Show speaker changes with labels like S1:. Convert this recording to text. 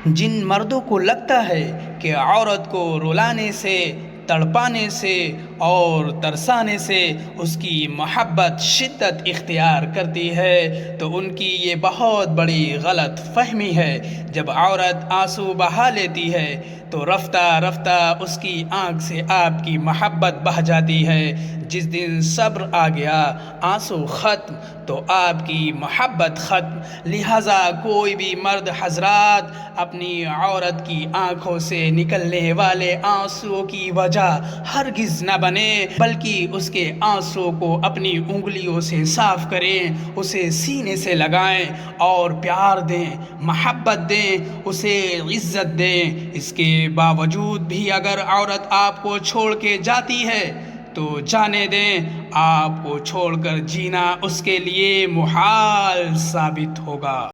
S1: جن مردوں کو لگتا ہے کہ عورت کو رلانے سے، تڑپانے سے اور ترسانے سے اس کی محبت شدت اختیار کرتی ہے، تو ان کی یہ بہت بڑی غلط فہمی ہے۔ جب عورت آنسو بہا لیتی ہے تو رفتہ رفتہ اس کی آنکھ سے آپ کی محبت بہہ جاتی ہے۔ جس دن صبر آ گیا، آنسو ختم، تو آپ کی محبت ختم۔ لہٰذا کوئی بھی مرد حضرات اپنی عورت کی آنکھوں سے نکلنے والے آنسوؤں کی وجہ ہرگز نہ بنے، بلکہ اس کے آنسوؤں کو اپنی انگلیوں سے صاف کریں، اسے سینے سے لگائیں اور پیار دیں، محبت دیں، اسے عزت دیں۔ اس کے باوجود بھی اگر عورت آپ کو چھوڑ کے جاتی ہے تو جانے دیں، آپ کو چھوڑ کر جینا اس کے لیے محال ثابت ہوگا۔